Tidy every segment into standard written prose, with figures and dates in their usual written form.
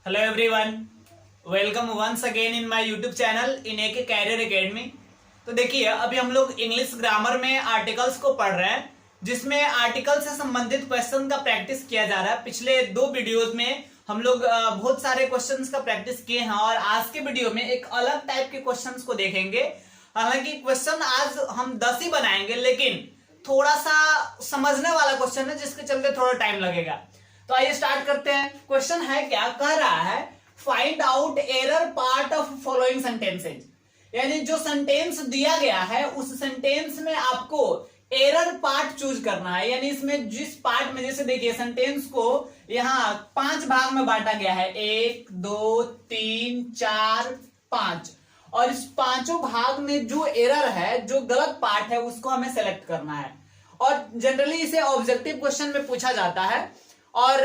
Hello everyone, welcome once again in my YouTube channel in एक career academy. तो देखिए, अभी हम लोग इंग्लिश ग्रामर में आर्टिकल्स को पढ़ रहे हैं, जिसमें आर्टिकल से संबंधित क्वेश्चन का प्रैक्टिस किया जा रहा है। पिछले 2 वीडियोस में हम लोग बहुत सारे क्वेश्चंस का प्रैक्टिस किए हैं और आज के वीडियो में एक अलग टाइप के क्वेश्चंस को देखेंगे। हालांकि क्वेश्चन आज हम 10 ही बनाएंगे, लेकिन थोड़ा सा समझने वाला क्वेश्चन है, जिसके चलते थोड़ा टाइम लगेगा। तो आइए स्टार्ट करते हैं। क्वेश्चन है, क्या कह रहा है, find out error part of following sentences. यानी जो सेंटेंस दिया गया है उस सेंटेंस में आपको एरर पार्ट चूज करना है। यानी इसमें जिस पार्ट में, जैसे देखिए सेंटेंस को यहाँ 5 भाग में बांटा गया है, 1 2 3 4 5, और इस 5 भाग में जो एरर है, जो गलत पार्ट है, उसको हमें सेलेक्ट करना है। और जनरली इसे ऑब्जेक्टिव क्वेश्चन में पूछा जाता है और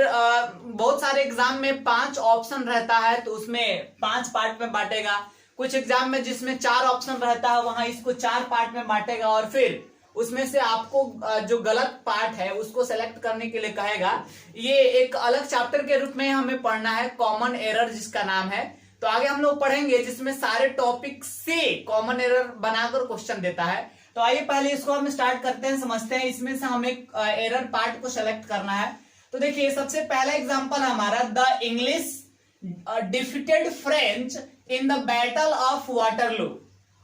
बहुत सारे एग्जाम में 5 ऑप्शन रहता है, तो उसमें 5 पार्ट में बांटेगा। कुछ एग्जाम में जिसमें 4 ऑप्शन रहता है, वहां इसको 4 पार्ट में बांटेगा और फिर उसमें से आपको जो गलत पार्ट है उसको सेलेक्ट करने के लिए कहेगा। ये एक अलग चैप्टर के रूप में हमें पढ़ना है, कॉमन एरर जिसका नाम है। तो आगे हम लोग पढ़ेंगे, जिसमें सारे टॉपिक से कॉमन एरर बनाकर क्वेश्चन देता है। तो आइए पहले इसको हम स्टार्ट करते हैं, समझते हैं। इसमें से हमें एरर पार्ट को सेलेक्ट करना है। तो देखिए, सबसे पहला एग्जांपल हमारा, the English defeated French in the battle of Waterloo,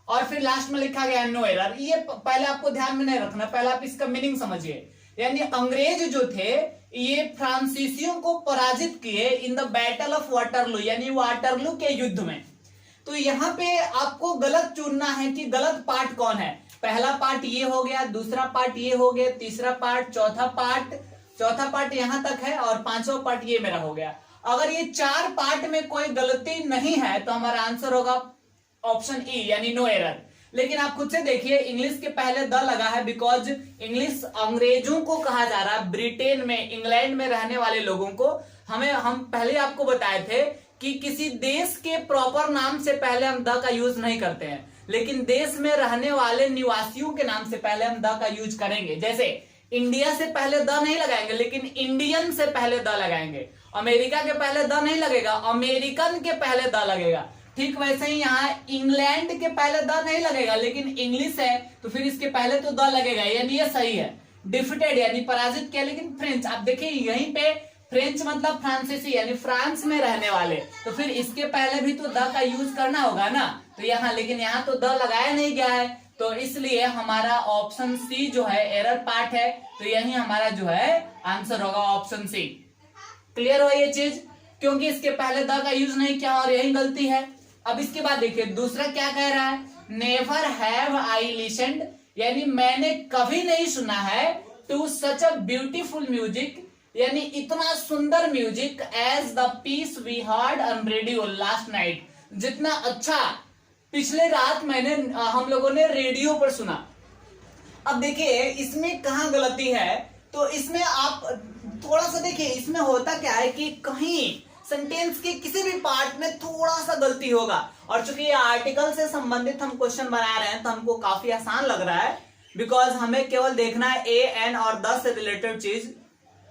और फिर लास्ट में लिखा गया नो एरर। ये पहले आपको ध्यान में नहीं रखना, पहले आप इसका मीनिंग समझिए। यानी अंग्रेज जो थे, ये फ्रांसीसियों को पराजित किए in the battle of Waterloo, यानी वाटरलू के युद्ध में। तो यहाँ पे आपको गलत चुनना है कि गलत पार्ट कौन है। पहला पार्ट ये हो गया, दूसरा पार्ट ये हो गया, तीसरा पार्ट, चौथा पार्ट यहां तक है और 5वां पार्ट ये मेरा हो गया। अगर ये 4 पार्ट में कोई गलती नहीं है तो हमारा आंसर होगा ऑप्शन ई, यानी नो एरर। लेकिन आप खुद से देखिए, इंग्लिश के पहले द लगा है बिकॉज इंग्लिश अंग्रेजों को कहा जा रहा है। ब्रिटेन में, इंग्लैंड में रहने वाले लोगों को, हम पहले आपको बताए थे कि किसी देश के प्रॉपर नाम से पहले हम द का यूज नहीं करते हैं, लेकिन देश में रहने वाले निवासियों के नाम से पहले हम द का यूज करेंगे। जैसे इंडिया से पहले द नहीं लगाएंगे, लेकिन इंडियन से पहले द लगाएंगे। अमेरिका के पहले द नहीं लगेगा, अमेरिकन के पहले द लगेगा। ठीक वैसे ही यहाँ इंग्लैंड के पहले द नहीं लगेगा, लेकिन इंग्लिश है तो फिर इसके पहले तो द लगेगा, यानी ये सही है। डिफीटेड यानी पराजित किया, लेकिन फ्रेंच, आप देखिए यहीं पे फ्रेंच मतलब फ्रांसीसी, यानी फ्रांस में रहने वाले, तो फिर इसके पहले भी तो द का यूज करना होगा ना। तो यहाँ, लेकिन यहाँ तो द लगाया नहीं गया है, तो इसलिए हमारा ऑप्शन सी जो है एरर पार्ट है। तो यही हमारा जो है आंसर होगा ऑप्शन सी। क्लियर हो ये चीज, क्योंकि इसके पहले द का यूज नहीं किया और यही गलती है। अब इसके बाद देखिए दूसरा क्या कह रहा है, नेवर हैव आई लिसन्ड, यानी मैंने कभी नहीं सुना है, to such a beautiful music, यानी इतना सुंदर music, as the piece we heard on radio last night, जितना अच्छा पिछले रात मैंने हम लोगों ने रेडियो पर सुना। अब देखिए इसमें कहां गलती है, तो इसमें आप थोड़ा सा देखिए, इसमें होता क्या है कि कहीं सेंटेंस के किसी भी पार्ट में थोड़ा सा गलती होगा। और चूंकि ये आर्टिकल से संबंधित हम क्वेश्चन बना रहे हैं, तो हमको काफी आसान लग रहा है, बिकॉज हमें केवल देखना है ए, एन और द से रिलेटेड चीज।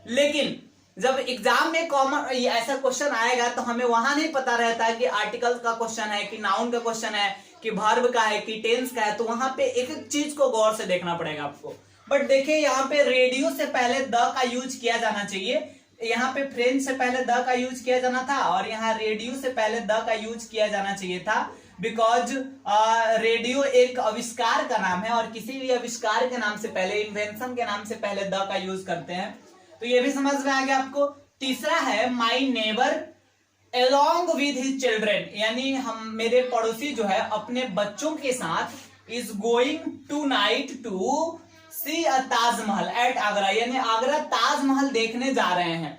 लेकिन जब एग्जाम में कॉमन ऐसा क्वेश्चन आएगा तो हमें वहां नहीं पता रहता है कि आर्टिकल का क्वेश्चन है, कि नाउन का क्वेश्चन है, कि वर्ब का है, कि टेंस का है। तो वहां पे एक एक चीज को गौर से देखना पड़ेगा आपको। बट देखिए यहाँ पे रेडियो से पहले द का यूज किया जाना चाहिए, यहाँ पे फ्रेंच से पहले द का यूज किया जाना था, और यहाँ रेडियो से पहले द का यूज किया जाना चाहिए था। बिकॉज रेडियो एक आविष्कार का नाम है, और किसी भी आविष्कार के नाम से पहले, इन्वेंशन के नाम से पहले द का यूज करते हैं। तो ये भी समझ में आ गया आपको। तीसरा है, my neighbour along with his children, यानी मेरे पड़ोसी जो है अपने बच्चों के साथ is going tonight to see a Taj Mahal at Agra, यानी आगरा ताजमहल देखने जा रहे हैं।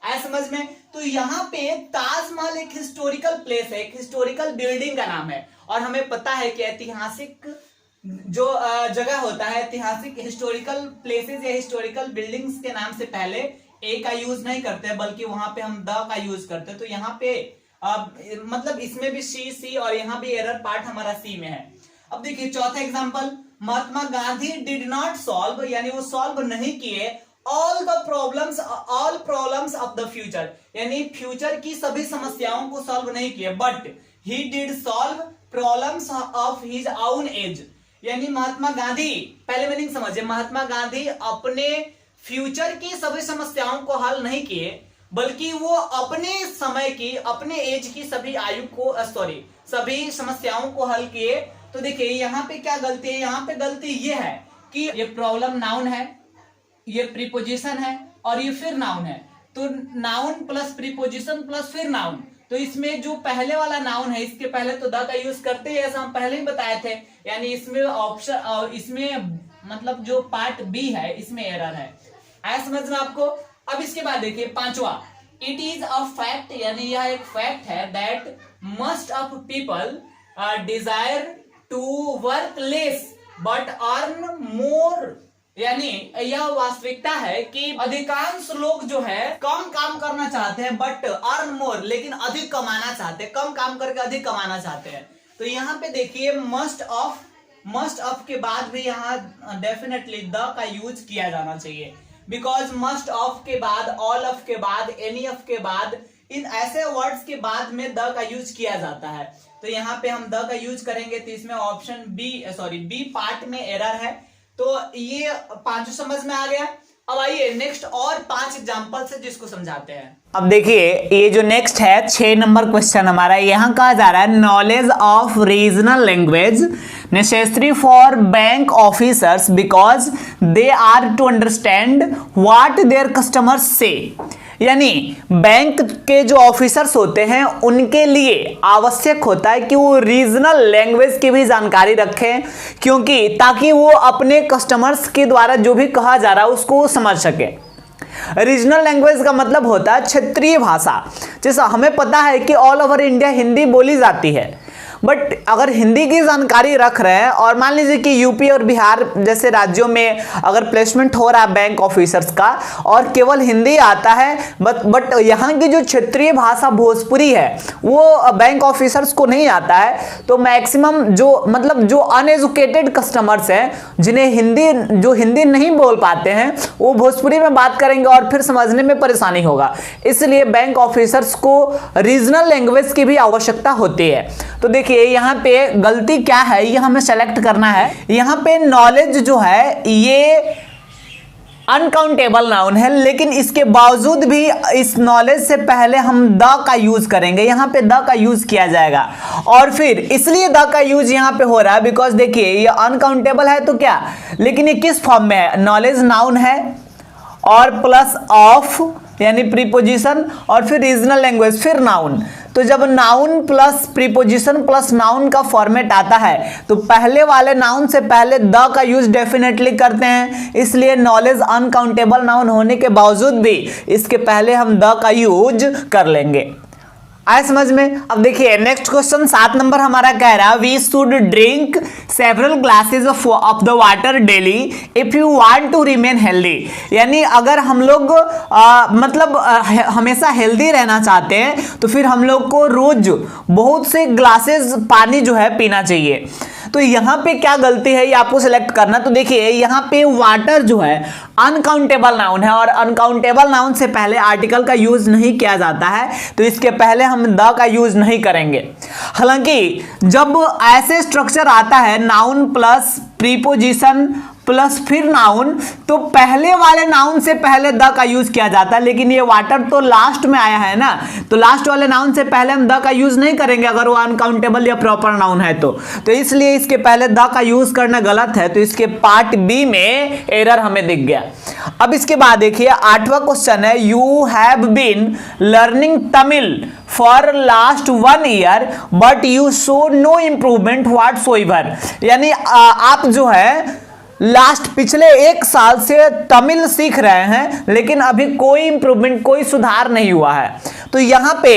ऐसा समझ में। तो यहाँ पे ताजमहल एक हिस्टोरिकल प्लेस है, एक हिस्टोरिकल बिल्डिंग का नाम है, और हमें पता है कि ऐतिहासिक जो जगह होता है, ऐतिहासिक हिस्टोरिकल प्लेसेस या हिस्टोरिकल बिल्डिंग्स के नाम से पहले ए का यूज नहीं करते, बल्कि वहां पे हम द का यूज करते हैं। तो यहाँ पे मतलब इसमें भी सी और यहाँ भी एरर पार्ट हमारा सी में है। अब देखिए चौथा example, Mahatma Gandhi did not solve, यानी वो सॉल्व नहीं किए all problems of the future, यानी फ्यूचर की सभी समस्याओं को सॉल्व नहीं किए, but he did solve problems of his own age, यानी महात्मा गांधी, पहले मीनिंग समझिए, महात्मा गांधी अपने फ्यूचर की सभी समस्याओं को हल नहीं किए, बल्कि वो अपने समय की, अपने एज की सभी आयु को सभी समस्याओं को हल किए। तो देखिए यहाँ पे क्या गलती है, यहाँ पे गलती ये है कि ये प्रॉब्लम नाउन है, ये प्रीपोजिशन है और ये फिर नाउन है, तो नाउन प्लस प्रीपोजिशन प्लस फिर नाउन, तो इसमें जो पहले वाला नाउन है इसके पहले तो द का यूज करते हैं, ऐसा हम पहले ही बताए थे, यानी इसमें ऑप्शन, इसमें मतलब जो पार्ट बी है इसमें एरर है, ऐसा समझना आपको। अब इसके बाद देखिए पांचवा, इट इज अ फैक्ट, यानी यह एक फैक्ट है, that most of people desire to work less but earn more, यानी यह वास्तविकता है कि अधिकांश लोग जो है कम काम करना चाहते हैं बट अर्न मोर, लेकिन अधिक कमाना चाहते हैं, कम काम करके अधिक कमाना चाहते हैं। तो यहाँ पे देखिए मस्ट ऑफ के बाद भी यहाँ डेफिनेटली द का यूज किया जाना चाहिए, बिकॉज मस्ट ऑफ के बाद, ऑल ऑफ के बाद, एनी ऑफ के बाद, इन ऐसे वर्ड्स के बाद में द का यूज किया जाता है। तो यहाँ पे हम द का यूज करेंगे, तो इसमें ऑप्शन बी पार्ट में एरर है। तो ये पांचों समझ में आ गया। अब आइए नेक्स्ट और 5 एग्जांपल से जिसको समझाते हैं। अब देखिए ये जो नेक्स्ट है 6 नंबर क्वेश्चन हमारा, यहाँ कहा जा रहा है knowledge of regional language necessary for bank officers because they are to understand what their customers से, यानी बैंक के जो ऑफिसर्स होते हैं उनके लिए आवश्यक होता है कि वो रीजनल लैंग्वेज की भी जानकारी रखें, क्योंकि ताकि वो अपने कस्टमर्स के द्वारा जो भी कहा जा रहा है उसको समझ सके। रीजनल लैंग्वेज का मतलब होता है क्षेत्रीय भाषा। जैसा हमें पता है कि ऑल ओवर इंडिया हिंदी बोली जाती है, बट अगर हिंदी की जानकारी रख रहे हैं और मान लीजिए कि यूपी और बिहार जैसे राज्यों में अगर प्लेसमेंट हो रहा है बैंक ऑफिसर्स का और केवल हिंदी आता है, बट यहाँ की जो क्षेत्रीय भाषा भोजपुरी है वो बैंक ऑफिसर्स को नहीं आता है, तो मैक्सिमम जो अनएजुकेटेड कस्टमर्स हैं जिन्हें हिंदी नहीं बोल पाते हैं वो भोजपुरी में बात करेंगे और फिर समझने में परेशानी होगा। इसलिए बैंक ऑफिसर्स को रीजनल लैंग्वेज की भी आवश्यकता होती है। तो देखिए यहाँ पे गलती क्या है ये हमें सेलेक्ट करना है। यहाँ पे नॉलेज जो है ये अनकाउंटेबल नाउन है, लेकिन इसके बावजूद भी इस नॉलेज से पहले हम द का यूज करेंगे, यहाँ पे द का यूज किया जाएगा। और फिर इसलिए द का यूज यहाँ पे हो रहा है बिकॉज देखिए ये अनकाउंटेबल है तो क्या, लेकिन ये किस फॉर्म में है, नॉलेज नाउन है और प्लस ऑफ यानी प्रीपोजिशन और फिर रीजनल लैंग्वेज फिर नाउन। तो जब noun plus preposition plus noun का फॉर्मेट आता है तो पहले वाले नाउन से पहले द का यूज डेफिनेटली करते हैं, इसलिए नॉलेज अनकाउंटेबल नाउन होने के बावजूद भी इसके पहले हम द का यूज कर लेंगे। आए समझ में। अब देखिए नेक्स्ट क्वेश्चन 7 नंबर हमारा कह रहा है we should drink several glasses of the water daily if you want to remain healthy, यानी अगर हम लोग हमेशा हेल्दी रहना चाहते हैं तो फिर हम लोग को रोज बहुत से ग्लासेस पानी जो है पीना चाहिए। तो यहाँ पे क्या गलती है ये आपको सिलेक्ट करना। तो देखिए यहाँ पे वाटर जो है अनकाउंटेबल नाउन है और अनकाउंटेबल नाउन से पहले आर्टिकल का यूज नहीं किया जाता है, तो इसके पहले हम द का यूज नहीं करेंगे। हालांकि जब ऐसे स्ट्रक्चर आता है नाउन प्लस प्रीपोजिशन प्लस फिर नाउन, तो पहले वाले नाउन से पहले द का यूज किया जाता है, लेकिन ये वाटर तो लास्ट में आया है ना, तो लास्ट वाले नाउन से पहले हम द का यूज नहीं करेंगे अगर वो अनकाउंटेबल या प्रॉपर नाउन है तो इसलिए इसके पहले द का यूज करना गलत है। तो इसके पार्ट बी में एरर हमें दिख गया। अब इसके बाद देखिए 8वां क्वेश्चन है you have been learning Tamil for last 1 year but you show no improvement whatsoever, यानी आप जो है पिछले 1 साल से तमिल सीख रहे हैं लेकिन अभी कोई इंप्रूवमेंट, कोई सुधार नहीं हुआ है। तो यहाँ पे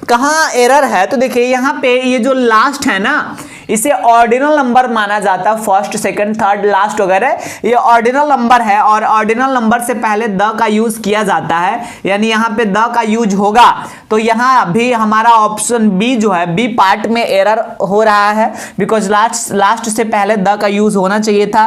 कहाँ एरर है, तो देखिए यहाँ पे ये जो लास्ट है ना, इसे ऑर्डिनल नंबर माना जाता है। फर्स्ट, सेकंड, थर्ड, लास्ट वगैरह ये ऑर्डिनल नंबर है और ऑर्डिनल नंबर से पहले द का यूज किया जाता है, यानी यहाँ पे द का यूज होगा। तो यहाँ भी हमारा ऑप्शन बी जो है, बी पार्ट में एरर हो रहा है, बिकॉज लास्ट से पहले द का यूज होना चाहिए था।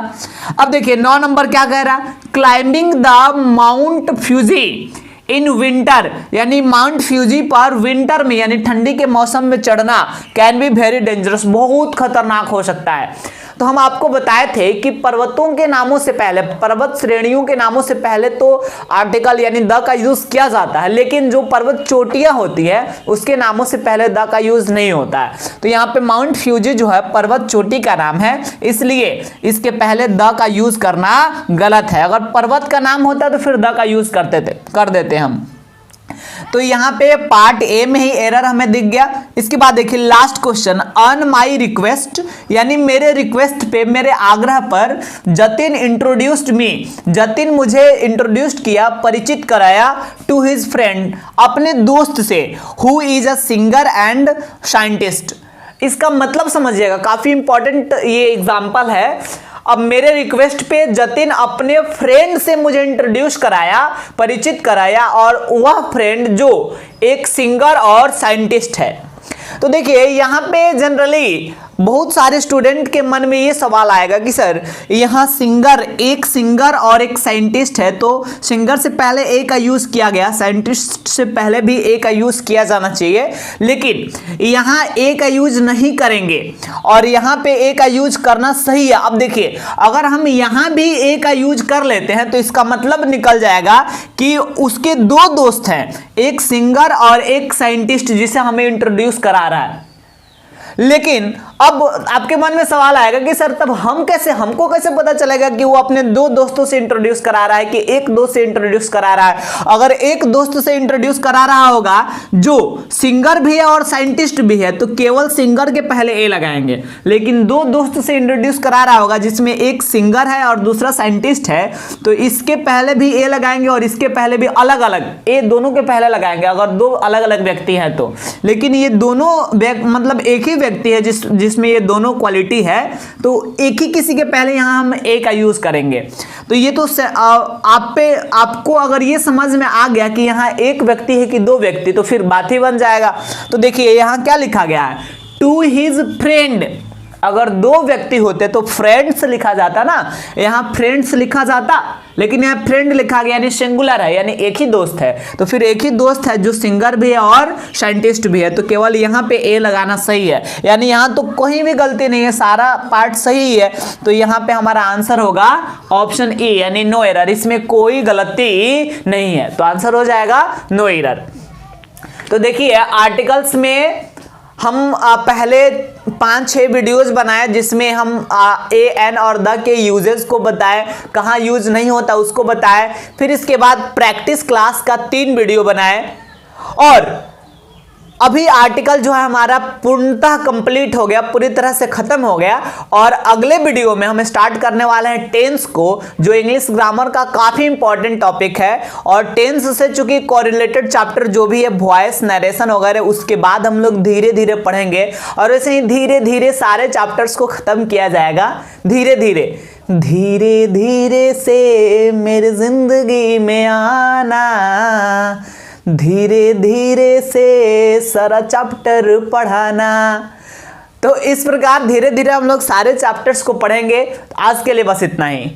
अब देखिए 9 नंबर क्या कह रहा, climbing the Mount Fuji in winter, यानी माउंट फ्यूजी पर विंटर में यानी ठंडी के मौसम में चढ़ना कैन बी वेरी डेंजरस, बहुत खतरनाक हो सकता है। तो हम आपको बताए थे कि पर्वतों के नामों से पहले, पर्वत श्रेणियों के नामों से पहले तो आर्टिकल यानी द का यूज किया जाता है, लेकिन जो पर्वत चोटियां होती है उसके नामों से पहले द का यूज नहीं होता है। तो यहाँ पे माउंट फ्यूजी जो है पर्वत चोटी का नाम है, इसलिए इसके पहले द का यूज करना गलत है। अगर पर्वत का नाम होता तो फिर द का यूज कर देते हम। तो यहाँ पे पार्ट ए में ही एरर हमें दिख गया। इसके बाद देखिए last question, on my request, यानी मेरे रिक्वेस्ट पे, मेरे आग्रह पर, जतिन इंट्रोड्यूस्ड मी, जतिन मुझे इंट्रोड्यूस्ड किया, परिचित कराया, टू हिज फ्रेंड, अपने दोस्त से, who is a singer and scientist. इसका मतलब समझिएगा, काफी इंपॉर्टेंट ये एग्जाम्पल है। अब मेरे रिक्वेस्ट पे जतिन अपने फ्रेंड से मुझे इंट्रोड्यूस कराया, परिचित कराया, और वह फ्रेंड जो एक सिंगर और साइंटिस्ट है। तो देखिए यहाँ पे जनरली बहुत सारे स्टूडेंट के मन में ये सवाल आएगा कि सर यहाँ एक सिंगर और एक साइंटिस्ट है, तो सिंगर से पहले ए का यूज किया गया, साइंटिस्ट से पहले भी ए का यूज किया जाना चाहिए, लेकिन यहाँ ए का यूज नहीं करेंगे और यहाँ पे ए का यूज करना सही है। अब देखिए अगर हम यहाँ भी ए का यूज कर लेते हैं तो इसका मतलब निकल जाएगा कि उसके 2 दोस्त हैं, एक सिंगर और एक साइंटिस्ट जिसे हमें इंट्रोड्यूस करा रहा है। लेकिन अब आपके मन में सवाल आएगा कि सर तब हमको कैसे पता चलेगा कि वो अपने 2 दोस्तों से इंट्रोड्यूस करा रहा है कि एक दोस्त से इंट्रोड्यूस करा रहा है। अगर एक दोस्त से इंट्रोड्यूस करा रहा होगा जो सिंगर भी है और साइंटिस्ट भी है तो केवल सिंगर के पहले ए लगाएंगे, लेकिन 2 दोस्त से इंट्रोड्यूस करा रहा होगा जिसमें एक सिंगर है और दूसरा साइंटिस्ट है तो इसके पहले भी ए लगाएंगे और इसके पहले भी अलग अलग ए दोनों के पहले लगाएंगे अगर 2 अलग अलग व्यक्ति हैं तो। लेकिन ये दोनों मतलब एक ही व्यक्ति है जिसमें ये दोनों क्वालिटी है तो एक ही किसी के पहले यहां हम ए का यूज करेंगे। तो ये तो आपको अगर ये समझ में आ गया कि यहां एक व्यक्ति है कि 2 व्यक्ति तो फिर बात ही बन जाएगा। तो देखिए यहां क्या लिखा गया है, टू हिज फ्रेंड। अगर 2 व्यक्ति होते तो फ्रेंड्स लिखा जाता ना, यहां फ्रेंड्स लिखा जाता, लेकिन यहाँ फ्रेंड लिखा गया यानी सिंगुलर है, यानी एक ही दोस्त है। तो फिर एक ही दोस्त है जो सिंगर भी है और साइंटिस्ट भी है, तो केवल यहाँ पे ए लगाना सही है, यानी यहाँ तो कोई भी गलती नहीं है, सारा पार्ट सही है। तो यहाँ पे हमारा आंसर होगा ऑप्शन ए यानी नो एरर, इसमें कोई गलती नहीं है, तो आंसर हो जाएगा नो एरर। तो देखिए आर्टिकल्स में हम पहले 5-6 वीडियोस बनाए जिसमें हम ए एन और द के यूजेस को बताए, कहाँ यूज नहीं होता उसको बताए। फिर इसके बाद प्रैक्टिस क्लास का 3 वीडियो बनाए और अभी आर्टिकल जो है हमारा पूर्णतः कंप्लीट हो गया, पूरी तरह से खत्म हो गया। और अगले वीडियो में हम स्टार्ट करने वाले हैं टेंस को, जो इंग्लिश ग्रामर का काफी इंपॉर्टेंट टॉपिक है। और टेंस से चूंकि कोरिलेटेड चैप्टर जो भी है वॉइस नरेशन वगैरह उसके बाद हम लोग धीरे धीरे पढ़ेंगे और ऐसे ही धीरे धीरे सारे चैप्टर्स को खत्म किया जाएगा। धीरे धीरे धीरे धीरे से मेरी जिंदगी में आना, धीरे धीरे से सारा चैप्टर पढ़ाना। तो इस प्रकार धीरे धीरे हम लोग सारे चैप्टर्स को पढ़ेंगे। आज के लिए बस इतना ही।